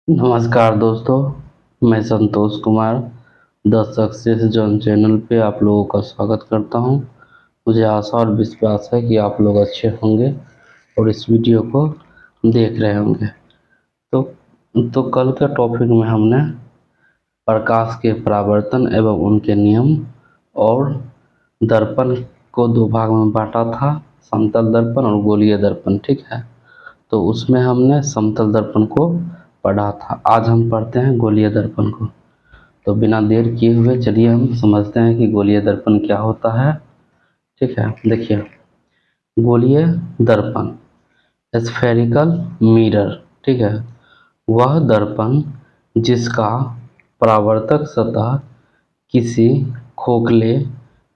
नमस्कार दोस्तों, मैं Santosh Kumar the success zone channel पे आप लोगों का स्वागत करता हूं। मुझे आशा और विश्वास है कि आप लोग अच्छे होंगे और इस वीडियो को देख रहे होंगे। तो कल के टॉपिक में हमने प्रकाश के परावर्तन एवं उनके नियम और दर्पण को दो भाग में बांटा था, समतल दर्पण और गोलीय दर्पण। ठीक है, तो उसमें हमने समतल दर्पण को पढ़ा था। आज हम पढ़ते हैं गोलीय दर्पण को। तो बिना देर किए हुए चलिए हम समझते हैं कि गोलीय दर्पण क्या होता है। ठीक है, देखिए, गोलीय दर्पण स्फेरिकल मिरर, ठीक है, वह दर्पण जिसका परावर्तक सतह किसी खोखले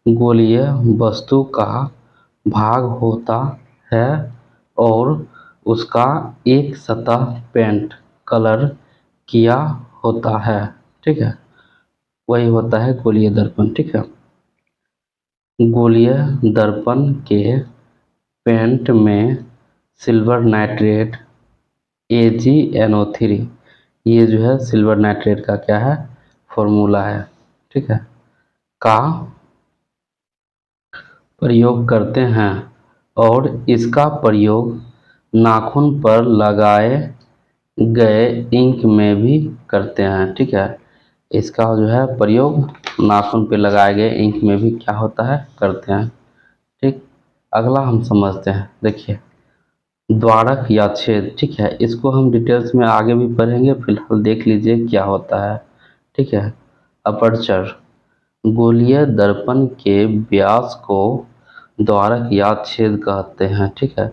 गोलीय वस्तु का भाग होता है और उसका एक सतह पेंट कलर किया होता है। ठीक है, वही होता है गोलीय दर्पण। ठीक है, गोलीय दर्पण के पेंट में सिल्वर नाइट्रेट AgNO3, ये जो है सिल्वर नाइट्रेट का क्या है, फॉर्मूला है। ठीक है, का प्रयोग करते हैं और इसका प्रयोग नाखून पर लगाए गए इंक में भी करते हैं। ठीक है, इसका जो है प्रयोग नाखून पे लगाए गए इंक में भी क्या होता है, करते हैं। ठीक, अगला हम समझते हैं। देखिए, द्वारक या छेद, ठीक है, इसको हम डिटेल्स में आगे भी पढ़ेंगे, फिलहाल देख लीजिए क्या होता है। ठीक है, अपर्चर, गोलीय दर्पण के व्यास को द्वारक या छेद कहते हैं। ठीक है,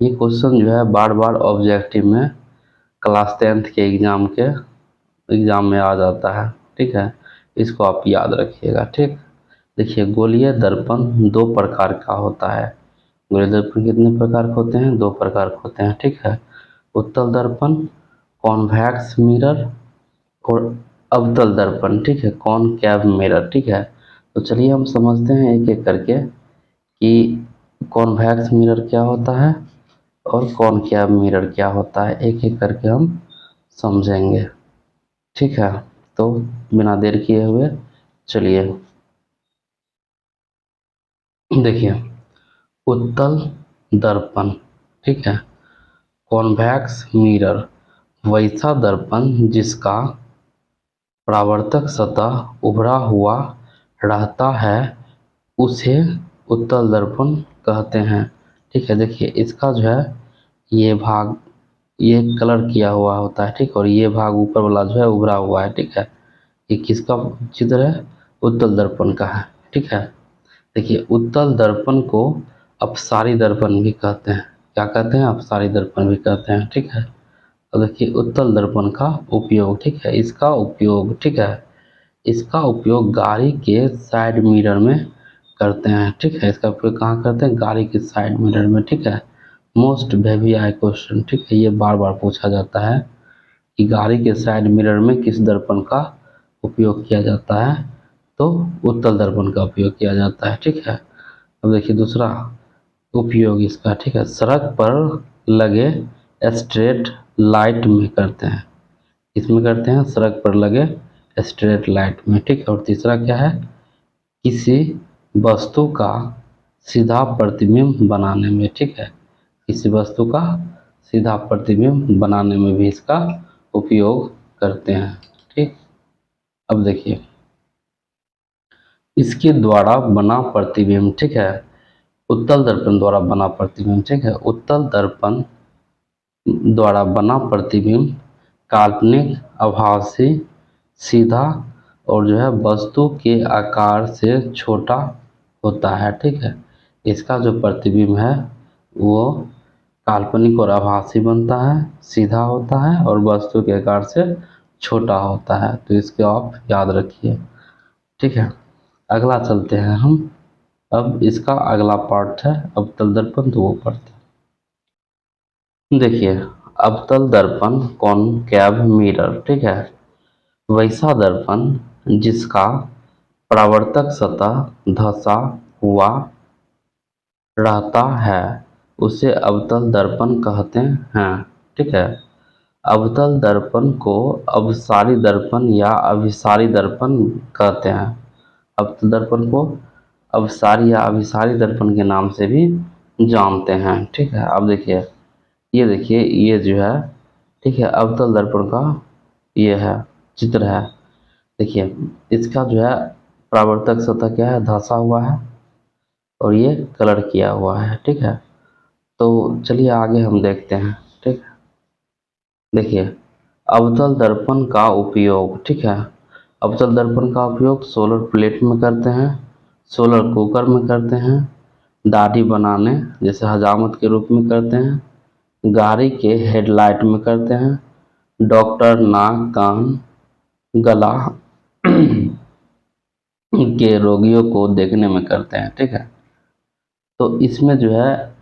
ये क्वेश्चन जो है बार बार ऑब्जेक्टिव में क्लास 10th के एग्जाम में आ जाता है। ठीक है, इसको आप याद रखिएगा। ठीक, देखिए, गोलीय दर्पण दो प्रकार का होता है। गोलीय दर्पण कितने प्रकार के होते हैं, दो प्रकार के होते हैं। ठीक है, उत्तल दर्पण कॉन्वेक्स मिरर और अवतल दर्पण, ठीक है, कॉनकैव मिरर। ठीक है, तो चलिए हम समझते हैं एक एक करके कि कॉन्वेक्स मिरर क्या होता है और कॉनकैव मिरर क्या होता है, एक एक करके हम समझेंगे। ठीक है, तो बिना देर किए हुए चलिए देखिए, उत्तल दर्पण, ठीक है, कॉन्वेक्स मिरर, वैसा दर्पण जिसका परावर्तक सतह उभरा हुआ रहता है उसे उत्तल दर्पण कहते हैं। ठीक है, देखिए, इसका जो है ये भाग ये कलर किया हुआ होता है। ठीक, और ये भाग ऊपर वाला जो है उभरा हुआ है। ठीक है, ये किसका चित्र है, उत्तल दर्पण का है। ठीक है, देखिए, उत्तल दर्पण को अपसारी दर्पण भी कहते हैं। क्या कहते हैं, अपसारी दर्पण भी कहते हैं। ठीक है, तो देखिए, उत्तल दर्पण का उपयोग, ठीक है, इसका उपयोग, ठीक है, इसका उपयोग गाड़ी के साइड मिरर में करते हैं। ठीक है, इसका उपयोग कहाँ करते हैं, गाड़ी के साइड मिरर में। ठीक है, मोस्ट VVI क्वेश्चन, ठीक है, ये बार बार पूछा जाता है कि गाड़ी के साइड मिरर में किस दर्पण का उपयोग किया जाता है, तो उत्तल दर्पण का उपयोग किया जाता है। ठीक है, अब देखिए दूसरा उपयोग इसका, ठीक है, सड़क पर लगे स्ट्रेट लाइट में करते हैं। इसमें करते हैं सड़क पर लगे स्ट्रेट लाइट में। ठीक है, और तीसरा क्या है, किसी वस्तु का सीधा प्रतिबिंब बनाने में। ठीक है, किसी वस्तु का सीधा प्रतिबिंब बनाने में भी इसका उपयोग करते हैं। ठीक, अब देखिए, इसके द्वारा बना प्रतिबिंब, ठीक है, उत्तल दर्पण द्वारा बना प्रतिबिंब, ठीक है, उत्तल दर्पण द्वारा बना प्रतिबिंब काल्पनिक, आभासी, सीधा और जो है वस्तु के आकार से छोटा होता है। ठीक है, इसका जो प्रतिबिंब है वो काल्पनिक और आभासी बनता है, सीधा होता है और वस्तु के आकार से छोटा होता है। तो इसको आप याद रखिए। ठीक है, अगला चलते हैं हम। अब इसका अगला पार्ट है अवतल दर्पण, तो वो पढ़ते हैं। देखिए, अवतल दर्पण कॉनकैव मिरर, ठीक है, वैसा दर्पण जिसका परावर्तक सतह धंसा हुआ रहता है उसे अवतल दर्पण कहते हैं। ठीक है, अवतल दर्पण को अपसारी दर्पण या अभिसारी दर्पण कहते हैं। अवतल दर्पण को अपसारी या अभिसारी दर्पण के नाम से भी जानते हैं। ठीक है, अब देखिए ये जो है, ठीक है, अवतल दर्पण का ये है चित्र है। देखिए इसका जो है परावर्तक सतह क्या है, धंसा हुआ है और ये कलर किया हुआ है। ठीक है, तो चलिए आगे हम देखते हैं। ठीक है, देखिए अवतल दर्पण का उपयोग, ठीक है, अवतल दर्पण का उपयोग सोलर प्लेट में करते हैं, सोलर कुकर में करते हैं, दाढ़ी बनाने जैसे हजामत के रूप में करते हैं, गाड़ी के हेडलाइट में करते हैं, डॉक्टर नाक कान गला के रोगियों को देखने में करते हैं। ठीक है, तो इसमें जो है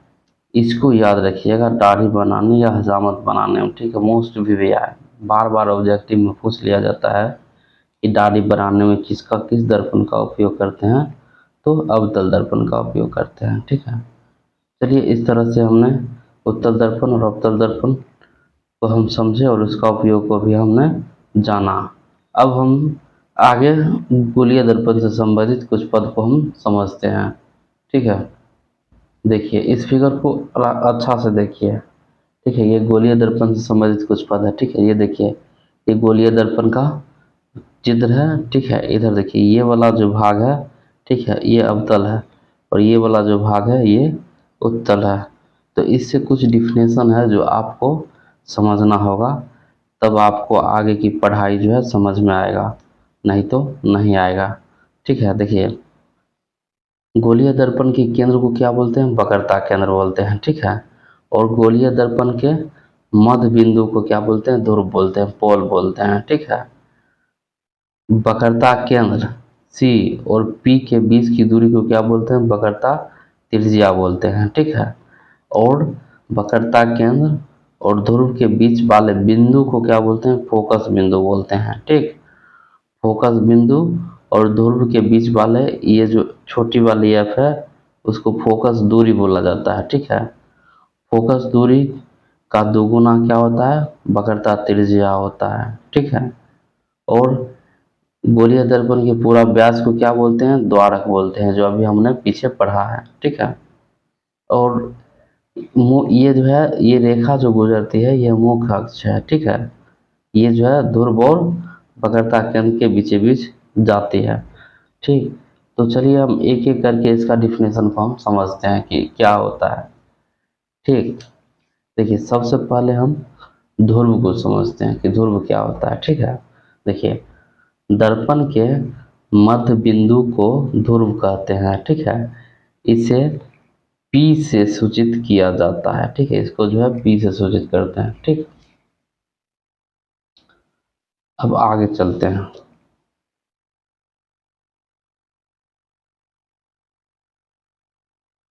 इसको याद रखिएगा, दाढ़ी बनाने या हजामत बनाने में। ठीक है, मोस्ट वीवीआई है, बार बार ऑब्जेक्टिव में पूछ लिया जाता है कि दाढ़ी बनाने में किस दर्पण का उपयोग करते हैं, तो अवतल दर्पण का उपयोग करते हैं। ठीक है, चलिए इस तरह से हमने उत्तल दर्पण और अवतल दर्पण को हम समझे और उसका उपयोग को भी हमने जाना। अब हम आगे गोलीय दर्पण से संबंधित कुछ पद को हम समझते हैं। ठीक है, देखिए इस फिगर को अच्छा से देखिए। ठीक है, ये गोलीय दर्पण से संबंधित कुछ पद है। ठीक है, ये देखिए ये गोलीय दर्पण का चित्र है। ठीक है, इधर देखिए ये वाला जो भाग है, ठीक है, ये अवतल है और ये वाला जो भाग है ये उत्तल है। तो इससे कुछ डिफिनेशन है जो आपको समझना होगा, तब आपको आगे की पढ़ाई जो है समझ में आएगा, नहीं तो नहीं आएगा। ठीक है, देखिए गोलीय दर्पण के केंद्र को क्या बोलते हैं, वक्रता केंद्र बोलते हैं। ठीक है, और गोलीय दर्पण के मध्य बिंदु को क्या बोलते हैं, ध्रुव बोलते हैं, पोल बोलते हैं। ठीक है, वक्रता केंद्र सी और पी के बीच की दूरी को क्या बोलते हैं, वक्रता त्रिज्या बोलते हैं। ठीक है, और वक्रता केंद्र और ध्रुव के बीच वाले बिंदु को क्या बोलते हैं, फोकस बिंदु बोलते हैं। ठीक, फोकस बिंदु और ध्रुव के बीच वाले ये जो छोटी वाली एफ है उसको फोकस दूरी बोला जाता है। ठीक है, फोकस दूरी का दोगुना क्या होता है, वक्रता त्रिज्या होता है। ठीक है, और गोलीय दर्पण के पूरा व्यास को क्या बोलते हैं, द्वारक बोलते हैं, जो अभी हमने पीछे पढ़ा है। ठीक है, और ये जो है ये रेखा जो गुजरती है ये मुख्य अक्ष है। ठीक है, ये जो है ध्रुव और वक्रता केंद्र के बीच बीच जाती है। ठीक, तो चलिए हम एक एक करके इसका डिफिनेशन को हम समझते हैं कि क्या होता है। ठीक, देखिए सबसे पहले हम ध्रुव को समझते हैं कि ध्रुव क्या होता है। ठीक है, देखिए दर्पण के मध्य बिंदु को ध्रुव कहते हैं। ठीक है, इसे P से सूचित किया जाता है। ठीक है, इसको जो है P से सूचित करते हैं। ठीक, अब आगे चलते हैं।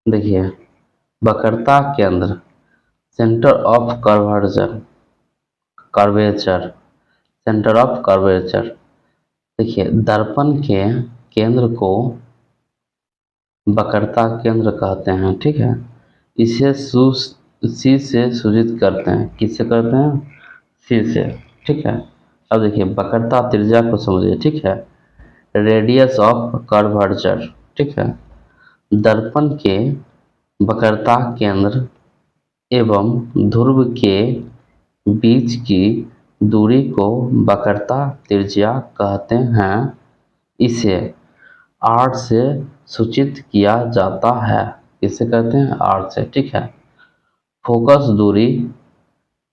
देखिए वक्रता केंद्र centre of curvature, curvature centre of curvature. देखिए दर्पण के केंद्र को वक्रता केंद्र कहते हैं। ठीक है, इसे सी से सूचित करते हैं, किससे करते हैं, सी से। ठीक है, अब देखिए वक्रता त्रिज्या को समझिए। ठीक है, रेडियस ऑफ कर्वेचर। ठीक है, दर्पण के वक्रता केंद्र एवं ध्रुव के बीच की दूरी को वक्रता त्रिज्या कहते हैं। इसे आर से सूचित किया जाता है, किसे कहते हैं, आर से। ठीक है, फोकस दूरी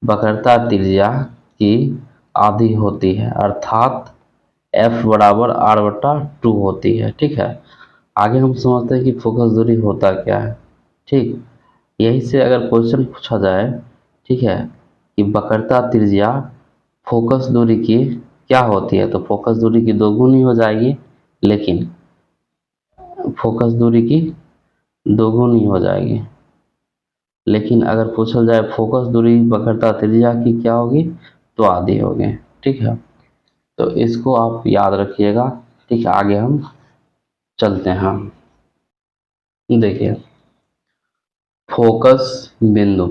वक्रता त्रिज्या की आधी होती है, अर्थात एफ बराबर आर बटा 2 होती है। ठीक है, आगे हम समझते हैं कि फोकस दूरी होता क्या है। ठीक, यही से अगर क्वेश्चन पूछा जाए, ठीक है, कि वक्रता त्रिज्या फोकस दूरी की क्या होती है, तो फोकस दूरी की दोगुनी हो जाएगी, लेकिन फोकस दूरी की दोगुनी हो जाएगी, लेकिन अगर पूछा जाए फोकस दूरी वक्रता त्रिज्या की क्या होगी, तो आधी होगी। ठीक है, तो इसको आप याद रखिएगा। ठीक है, आगे हम चलते हैं। देखिए फोकस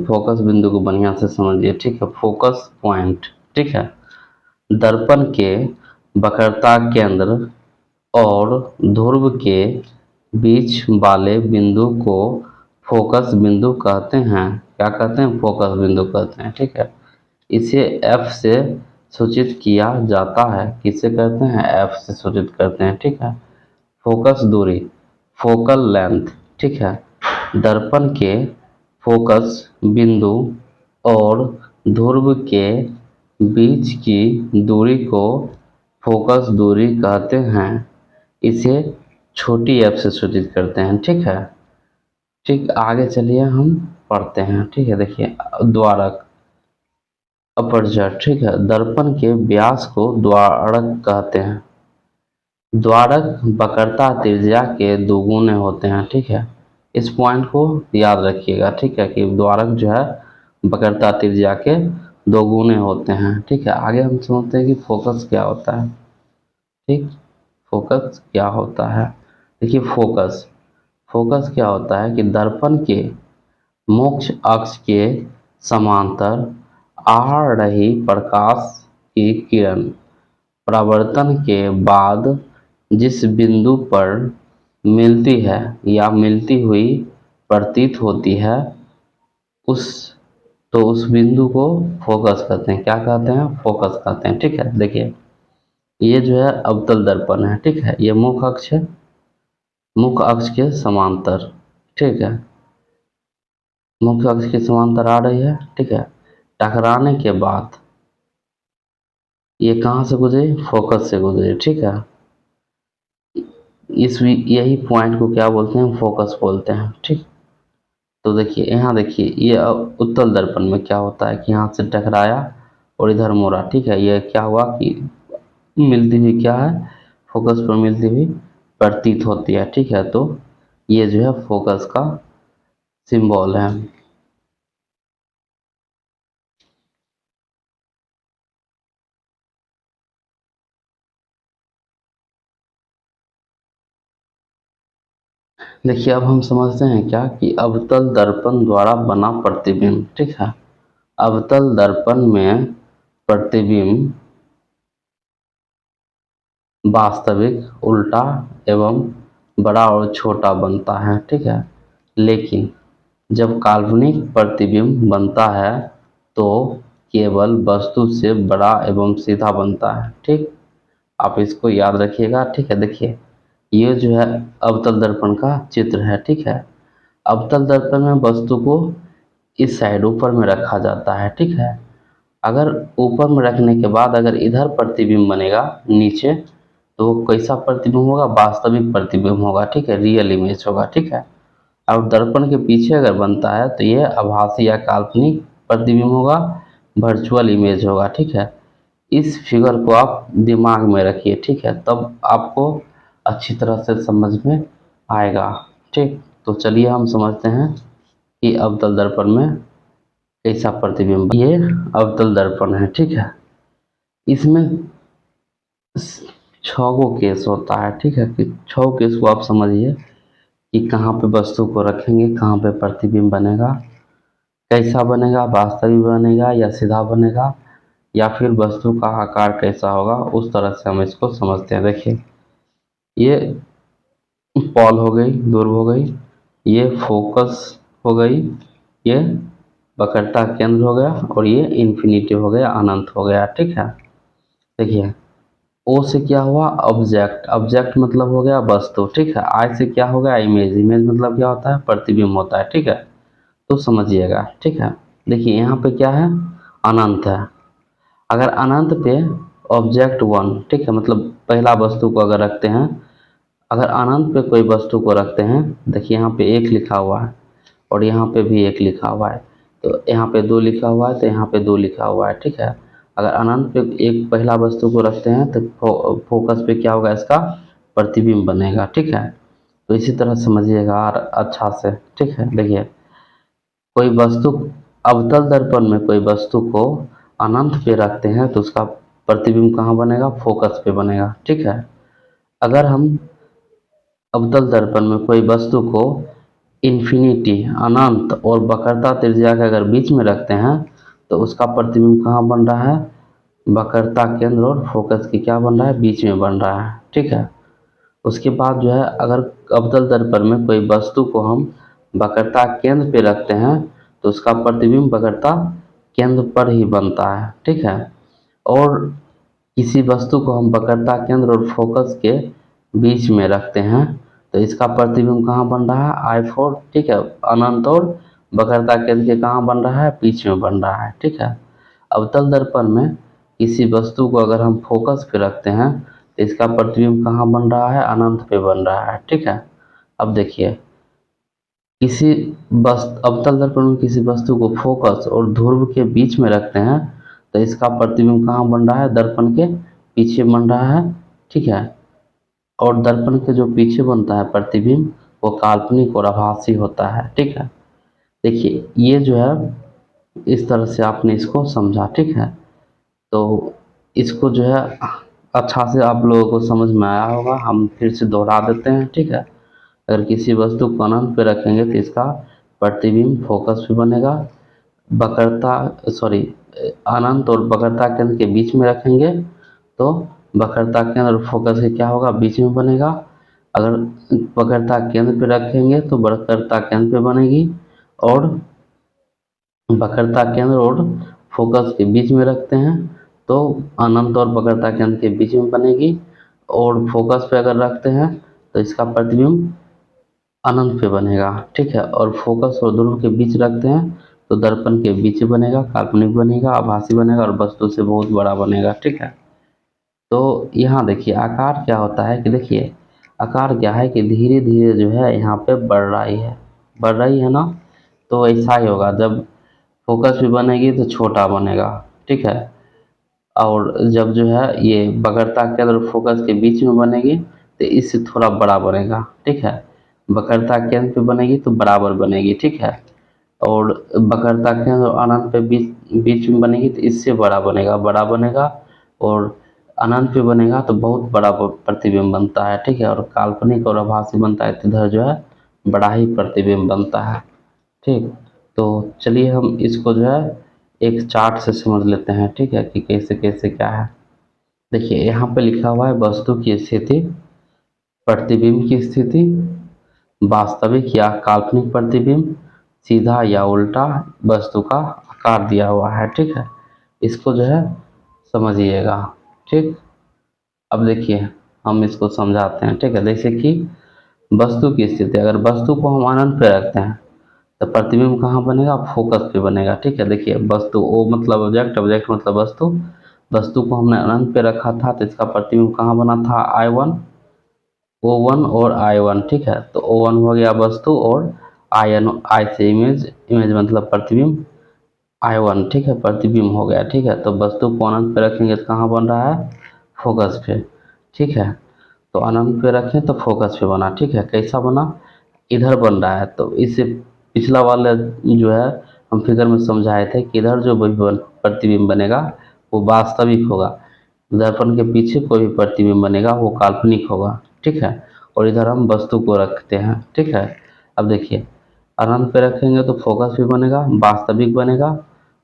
फोकस बिंदु को बढ़िया से समझिए, ठीक है। फोकस पॉइंट, ठीक है। दर्पण के वक्रता केंद्र और ध्रुव के बीच वाले बिंदु को फोकस बिंदु कहते हैं। क्या कहते हैं? फोकस बिंदु कहते हैं, ठीक है। इसे एफ से सूचित किया जाता है। किसे कहते हैं? एफ से सूचित करते हैं, ठीक है। फोकस दूरी, फोकल लेंथ, ठीक है। दर्पण के फोकस बिंदु और ध्रुव के बीच की दूरी को फोकस दूरी कहते हैं। इसे छोटी एफ से सूचित करते हैं, ठीक है। ठीक, आगे चलिए हम पढ़ते हैं, ठीक है। देखिए, द्वारक, अपर्चर, ठीक है। दर्पण के व्यास को द्वारक कहते हैं। द्वारक वक्रता त्रिज्या के दोगुने होते हैं, ठीक है। इस पॉइंट को याद रखिएगा, ठीक है, कि द्वारक जो है वक्रता त्रिज्या के दोगुने होते हैं, ठीक है। आगे हम समझते हैं कि फोकस क्या होता है, ठीक। फोकस क्या होता है? देखिए, फोकस फोकस क्या होता है कि दर्पण के मुख्य अक्ष के समांतर आ रही प्रकाश की किरण परावर्तन के बाद जिस बिंदु पर मिलती है या मिलती हुई प्रतीत होती है, उस उस बिंदु को फोकस कहते हैं। क्या कहते हैं? फोकस कहते हैं, ठीक है। देखिए, ये जो है अवतल दर्पण है, ठीक है। ये मुख्य अक्ष है, मुख्य अक्ष के समांतर, ठीक है। मुख्य अक्ष के समांतर आ रही है, ठीक है। टकराने के बाद ये कहाँ से गुजरी? फोकस से गुजरी, ठीक है। यही पॉइंट को क्या बोलते हैं? फोकस बोलते हैं, ठीक। तो देखिए, यहाँ देखिए, ये उत्तल दर्पण में क्या होता है कि यहाँ से टकराया और इधर मोड़ा, ठीक है। ये क्या हुआ कि मिलती हुई क्या है? फोकस पर मिलती हुई प्रतीत होती है, ठीक है। तो ये जो है फोकस का सिंबल है। देखिए, अब हम समझते हैं क्या कि अवतल दर्पण द्वारा बना प्रतिबिंब, ठीक है। अवतल दर्पण में प्रतिबिंब वास्तविक, उल्टा एवं बड़ा और छोटा बनता है, ठीक है। लेकिन जब काल्पनिक प्रतिबिंब बनता है तो केवल वस्तु से बड़ा एवं सीधा बनता है, ठीक। आप इसको याद रखिएगा, ठीक है। देखिए, ये जो है अवतल दर्पण का चित्र है, ठीक है। अवतल दर्पण में वस्तु को इस साइड ऊपर में रखा जाता है, ठीक है। अगर ऊपर में रखने के बाद अगर इधर प्रतिबिंब बनेगा नीचे, तो वो कैसा प्रतिबिंब होगा? वास्तविक प्रतिबिंब होगा, ठीक है। रियल इमेज होगा, ठीक है। और दर्पण के पीछे अगर बनता है तो ये आभासी या काल्पनिक प्रतिबिंब होगा, वर्चुअल इमेज होगा, ठीक है। इस फिगर को आप दिमाग में रखिए, ठीक है, तब आपको अच्छी तरह से समझ में आएगा, ठीक। तो चलिए हम समझते हैं कि अवतल दर्पण में कैसा प्रतिबिंब। ये अवतल दर्पण है, ठीक है। इसमें 6 गो केस होता है, ठीक है। कि 6 केस को आप समझिए कि कहाँ पे वस्तु को रखेंगे, कहाँ पे प्रतिबिंब बनेगा, कैसा बनेगा, वास्तविक बनेगा या सीधा बनेगा, या फिर वस्तु का आकार कैसा होगा। उस तरह से हम इसको समझते हैं। देखिए, ये पॉल हो गई, ध्रुव हो गई, ये फोकस हो गई, ये वक्रता केंद्र हो गया, और ये इन्फिनिटी हो गया, अनंत हो गया, ठीक है। देखिए, ओ से क्या हुआ? ऑब्जेक्ट, ऑब्जेक्ट मतलब हो गया वस्तु, ठीक है। आई से क्या हो गया? इमेज, इमेज मतलब क्या होता है? प्रतिबिंब होता है, ठीक है। तो समझिएगा, ठीक है। देखिए, यहाँ पे क्या है? अनंत है। अगर अनंत पे ऑब्जेक्ट वन, ठीक है, मतलब पहला वस्तु को अगर रखते हैं, अगर अनंत पे कोई वस्तु को रखते हैं, देखिए यहाँ पे 1 लिखा हुआ है और यहाँ पे भी 1 लिखा हुआ है, तो यहाँ पे 2 लिखा हुआ है, तो यहाँ पे 2 लिखा हुआ है, ठीक है। अगर अनंत पे एक पहला वस्तु को रखते हैं तो फोकस पे क्या होगा? इसका प्रतिबिंब बनेगा, ठीक है। तो इसी तरह समझिएगा और अच्छा से, ठीक है। देखिए, कोई वस्तु अवतल दर्पण में कोई वस्तु को अनंत पे रखते हैं तो उसका प्रतिबिंब कहाँ बनेगा? फोकस पे बनेगा, ठीक है। अगर हम अवतल दर्पण में कोई वस्तु को इन्फिनिटी अनंत और वक्रता त्रिज्या के अगर बीच में रखते हैं तो उसका प्रतिबिंब कहाँ बन रहा है, वक्रता केंद्र और फोकस के क्या बन रहा है, बीच में बन रहा है। ठीक है। उसके बाद जो है अगर अवतल दर्पण में कोई वस्तु को हम वक्रता केंद्र पे रखते हैं तो उसका प्रतिबिंब वक्रता केंद्र पर ही बनता है। ठीक है। और किसी वस्तु को हम वक्रता केंद्र और फोकस के बीच में रखते हैं तो इसका प्रतिबिंब कहाँ बन रहा है, आई फोर। ठीक है। अनंत और वक्रता केंद्र के कहाँ बन रहा है, बीच में बन रहा है। ठीक है। अवतल दर्पण में किसी वस्तु को अगर हम फोकस पे रखते हैं तो इसका प्रतिबिंब कहाँ बन रहा है, अनंत पे बन रहा है। ठीक है। अब देखिए किसी अवतल दर्पण में किसी वस्तु को फोकस और ध्रुव के बीच में रखते हैं तो इसका प्रतिबिंब कहाँ बन रहा है, दर्पण के पीछे बन रहा है। ठीक है। और दर्पण के जो पीछे बनता है प्रतिबिंब वो काल्पनिक और आभासी होता है। ठीक है। देखिए ये जो है इस तरह से आपने इसको समझा। ठीक है। तो इसको जो है अच्छा से आप लोगों को समझ में आया होगा, हम फिर से दोहरा देते हैं। ठीक है। अगर किसी वस्तु को अनंत पे रखेंगे तो इसका प्रतिबिंब फोकस पे बनेगा, वक्रता सॉरी अनंत और वक्रता केंद्र के बीच में रखेंगे तो वक्रता केंद्र और फोकस के क्या होगा, बीच में बनेगा। अगर वक्रता केंद्र पे रखेंगे तो वक्रता केंद्र पे बनेगी और वक्रता केंद्र और फोकस के बीच में रखते हैं तो अनंत और वक्रता केंद्र के बीच में बनेगी। और फोकस पे अगर रखते हैं तो इसका प्रतिबिंब अनंत पे बनेगा। ठीक है। और फोकस और ध्रुव के बीच रखते हैं तो दर्पण के बीच बनेगा, काल्पनिक बनेगा, आभासी बनेगा और वस्तु से बहुत बड़ा बनेगा। ठीक है। तो यहाँ देखिए आकार क्या होता है कि देखिए आकार क्या है कि धीरे धीरे जो है यहाँ पे बढ़ रही है, बढ़ रही है ना। तो ऐसा ही होगा, जब फोकस भी बनेगी तो छोटा बनेगा। ठीक है। और जब जो है ये वक्रता केंद्र और फोकस के बीच में बनेगी तो इससे थोड़ा बड़ा बनेगा। ठीक है। वक्रता केंद्र पे बनेगी तो बराबर बनेगी। ठीक है। और वक्रता केंद्र और अनंत पे बीच बीच में बनेगी तो इससे बड़ा बनेगा, बड़ा बनेगा। और अनंत पे बनेगा तो बहुत बड़ा प्रतिबिंब बनता है। ठीक है। और काल्पनिक और आभासी बनता है तो इधर जो है बड़ा ही प्रतिबिंब बनता है। ठीक। तो चलिए हम इसको जो है एक चार्ट से समझ लेते हैं। ठीक है, कि कैसे कैसे क्या है। देखिए यहाँ पे लिखा हुआ है वस्तु की स्थिति, प्रतिबिंब की स्थिति, वास्तविक या काल्पनिक प्रतिबिंब, सीधा या उल्टा, वस्तु का आकार दिया हुआ है। ठीक है। इसको जो है समझिएगा। ठीक। अब देखिए हम इसको समझाते हैं। ठीक है। जैसे कि वस्तु की स्थिति, अगर वस्तु को हम अनंत पे रखते हैं तो प्रतिबिंब कहाँ बनेगा, फोकस पे बनेगा। ठीक है। देखिए वस्तु ओ मतलब ऑब्जेक्ट, ऑब्जेक्ट मतलब वस्तु, वस्तु को हमने अनंत पे रखा था तो इसका प्रतिबिंब कहाँ बना था, आई वन, ओ वन और आई वन। ठीक है। तो ओ वन हो गया वस्तु और आई एन, आई से इमेज, इमेज मतलब प्रतिबिंब, आई वन। ठीक है। प्रतिबिंब हो गया। ठीक है। तो वस्तु को अनंत पे रखेंगे तो कहाँ बन रहा है, फोकस पे। ठीक है। तो अनंत पे रखें तो फोकस पे बना। ठीक है। कैसा बना, इधर बन रहा है। तो इससे पिछला वाला जो है हम फिगर में समझाए थे कि इधर जो प्रतिबिंब बनेगा वो वास्तविक होगा, दर्पण के पीछे कोई भी प्रतिबिंब बनेगा वो काल्पनिक होगा। ठीक है। और इधर हम वस्तु को रखते हैं। ठीक है। अब देखिए अनंत पे रखेंगे तो फोकस भी बनेगा, वास्तविक बनेगा,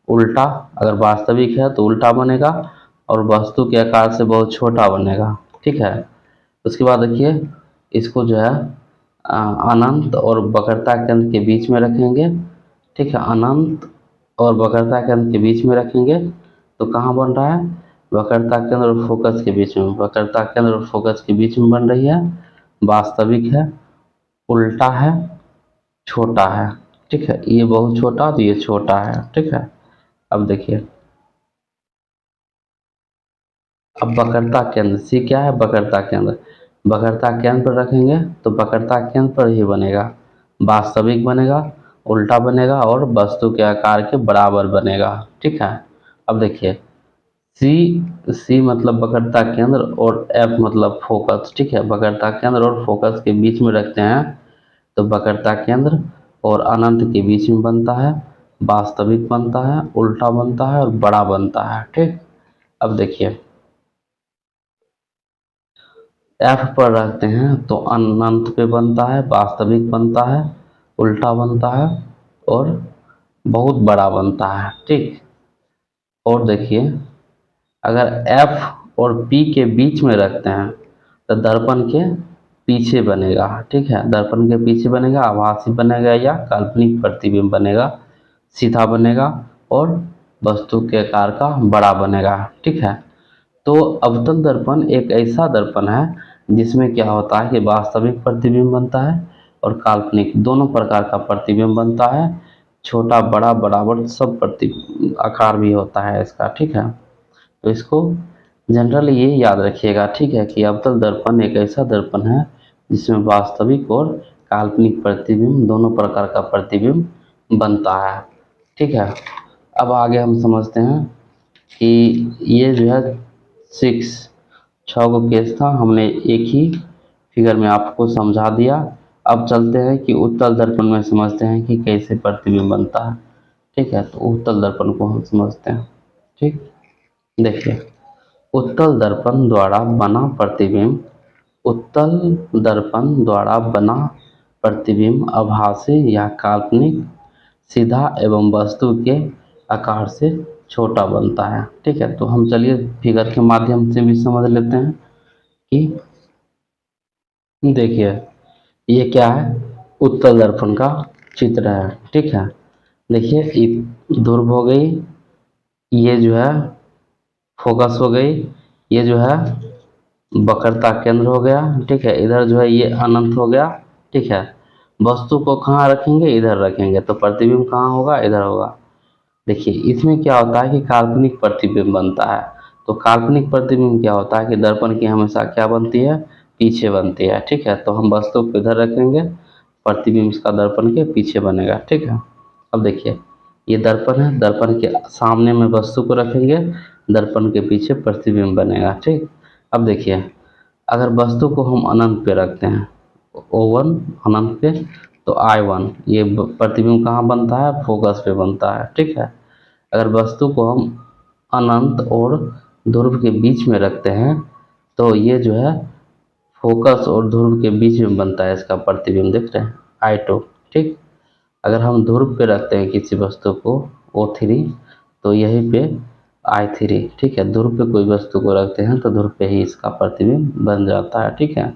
उल्टा, अगर वास्तविक है तो उल्टा बनेगा और वस्तु के आकार से बहुत छोटा बनेगा। ठीक है। उसके बाद देखिए इसको जो है अनंत और वक्रता केंद्र के बीच में रखेंगे। ठीक है। अनंत और वक्रता केंद्र के बीच में रखेंगे तो कहाँ बन रहा है, वक्रता केंद्र और फोकस के बीच में, वक्रता केंद्र और फोकस के बीच में बन रही है, वास्तविक है, उल्टा है, छोटा है। ठीक है। ये बहुत छोटा तो ये छोटा है। ठीक है। अब देखिए अब वक्रता केंद्र, सी क्या है, वक्रता केंद्र, वक्रता केंद्र पर रखेंगे तो वक्रता केंद्र पर ही बनेगा, वास्तविक बनेगा, उल्टा बनेगा और वस्तु के आकार के बराबर बनेगा। ठीक है। अब देखिए सी, सी मतलब वक्रता केंद्र और एफ मतलब फोकस। ठीक है। वक्रता केंद्र और फोकस के बीच में रखते हैं तो वक्रता केंद्र और अनंत के बीच में बनता है, वास्तविक बनता है, उल्टा बनता है और बड़ा बनता है। ठीक। अब देखिए एफ पर रखते हैं तो अनंत पे बनता है, वास्तविक बनता है, उल्टा बनता है और बहुत बड़ा बनता है। ठीक, और देखिए अगर F और P के बीच में रखते हैं तो दर्पण के पीछे बनेगा। ठीक है, दर्पण के पीछे बनेगा, आभासी बनेगा या काल्पनिक प्रतिबिंब बनेगा, सीधा बनेगा और वस्तु के आकार का बड़ा बनेगा। ठीक है, तो अवतल दर्पण एक ऐसा दर्पण है जिसमें क्या होता है कि वास्तविक प्रतिबिंब बनता है और काल्पनिक, दोनों प्रकार का प्रतिबिंब बनता है। छोटा बड़ा बराबर सब प्रति आकार भी होता है इसका। ठीक है, तो इसको जनरली ये याद रखिएगा। ठीक है, कि अवतल दर्पण एक ऐसा दर्पण है जिसमें वास्तविक और काल्पनिक प्रतिबिंब, दोनों प्रकार का प्रतिबिंब बनता है। ठीक है, अब आगे हम समझते हैं कि ये जो है 6 गो केस था, हमने एक ही फिगर में आपको समझा दिया। अब चलते हैं कि उत्तल दर्पण में समझते हैं कि कैसे प्रतिबिंब बनता है। ठीक है, तो उत्तल दर्पण को हम समझते हैं। ठीक, देखिए उत्तल दर्पण द्वारा बना प्रतिबिंब, उत्तल दर्पण द्वारा बना प्रतिबिंब आभासी या काल्पनिक, सीधा एवं वस्तु के आकार से छोटा बनता है। ठीक है, तो हम चलिए फिगर के माध्यम से भी समझ लेते हैं कि देखिए ये क्या है, उत्तल दर्पण का चित्र है। ठीक है, देखिए ध्रुव हो गई, ये जो है फोकस हो गई, ये जो है वक्रता केंद्र हो गया। ठीक है, इधर जो है ये अनंत हो गया। ठीक है, वस्तु को कहाँ रखेंगे, इधर रखेंगे, तो प्रतिबिंब कहाँ होगा, इधर होगा। देखिए इसमें क्या होता है कि काल्पनिक प्रतिबिंब बनता है। तो काल्पनिक प्रतिबिंब क्या होता है कि दर्पण की हमेशा क्या बनती है, पीछे बनती है। ठीक है, तो हम वस्तु को इधर रखेंगे, प्रतिबिंब इसका दर्पण के पीछे बनेगा। ठीक है, अब देखिए ये दर्पण है, दर्पण के सामने में वस्तु को रखेंगे, दर्पण के पीछे प्रतिबिंब बनेगा। ठीक, अब देखिए अगर वस्तु को हम अनंत पे रखते हैं, O1 अनंत पे, तो I1 ये प्रतिबिंब कहाँ बनता है, फोकस पे बनता है। ठीक है, अगर वस्तु को हम अनंत और ध्रुव के बीच में रखते हैं तो ये जो है फोकस और ध्रुव के बीच में बनता है इसका प्रतिबिंब, देख रहे हैं I2। ठीक, अगर हम ध्रुव पे रखते हैं किसी वस्तु को O3 तो यहीं पे I3। ठीक है, ध्रुव पे कोई वस्तु को रखते हैं तो ध्रुव पे ही इसका प्रतिबिंब बन जाता है। ठीक है,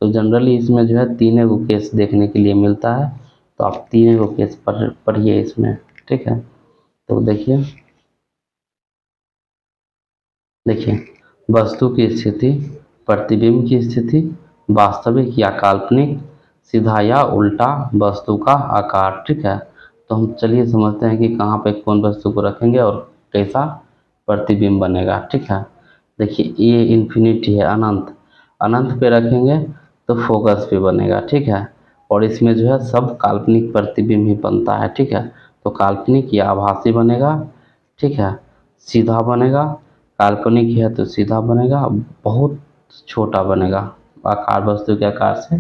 तो जनरली इसमें जो है तीनों को केस देखने के लिए मिलता है, तो आप तीनों को केस पढ़िए इसमें। ठीक है, तो देखिए देखिए वस्तु की स्थिति, प्रतिबिंब की स्थिति, वास्तविक या काल्पनिक, सीधा या उल्टा, वस्तु का आकार। ठीक है, तो हम चलिए समझते हैं कि कहाँ पे कौन वस्तु को रखेंगे और कैसा प्रतिबिंब बनेगा। ठीक है, देखिए ये इन्फिनिटी है, अनंत, अनंत पे रखेंगे तो फोकस पे बनेगा। ठीक है, और इसमें जो है सब काल्पनिक प्रतिबिंब ही बनता है। ठीक है, तो काल्पनिक या आभासी बनेगा। ठीक है, सीधा बनेगा, काल्पनिक है तो सीधा बनेगा, बहुत छोटा बनेगा, आकार वस्तु के आकार से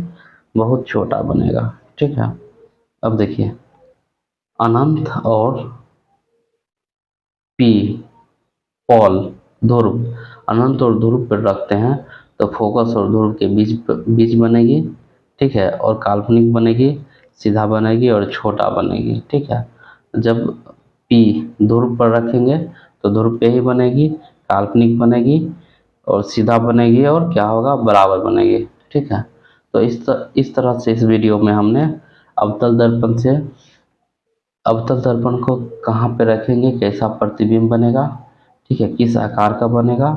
बहुत छोटा बनेगा। ठीक है, अब देखिए अनंत और पी पॉल ध्रुव, अनंत और ध्रुव पर रखते हैं तो फोकस और ध्रुव के बीच बीच बनेगी। ठीक है, और काल्पनिक बनेगी, सीधा बनेगी और छोटा बनेगी। ठीक है, जब पी ध्रुव पर रखेंगे तो ध्रुव पे ही बनेगी, काल्पनिक बनेगी और सीधा बनेगी और क्या होगा, बराबर बनेगी। ठीक है, तो इस तरह से इस वीडियो में हमने अवतल दर्पण से, अवतल दर्पण को कहाँ पे रखेंगे, कैसा प्रतिबिंब बनेगा, ठीक है, किस आकार का बनेगा,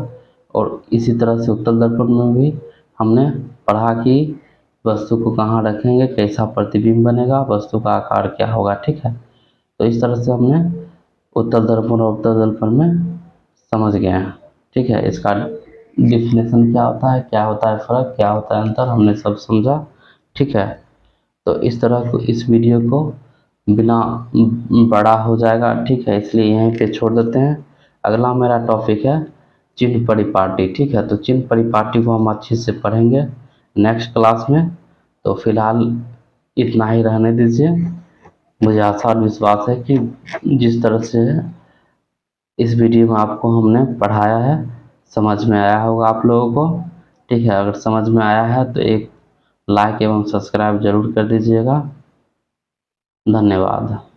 और इसी तरह से उत्तल दर्पण में भी हमने पढ़ा कि वस्तु को कहाँ रखेंगे, कैसा प्रतिबिंब बनेगा, वस्तु का आकार क्या होगा। ठीक है, तो इस तरह से हमने उत्तल दर्पण और अवतल दर्पण में समझ गए हैं। ठीक है, इसका डिफिनेशन क्या होता है फर्क, क्या होता है अंतर, हमने सब समझा। ठीक है, तो इस तरह को इस वीडियो को बिना बड़ा हो जाएगा। ठीक है, इसलिए यहीं पे छोड़ देते हैं। अगला मेरा टॉपिक है चिन्ह परिपाटी। ठीक है, तो चिन्ह परिपाटी को हम अच्छे से पढ़ेंगे नेक्स्ट क्लास में। तो फिलहाल इतना ही रहने दीजिए। मुझे आशा और विश्वास है कि जिस तरह से इस वीडियो में आपको हमने पढ़ाया है समझ में आया होगा आप लोगों को। ठीक है, अगर समझ में आया है तो एक लाइक एवं सब्सक्राइब जरूर कर दीजिएगा। धन्यवाद।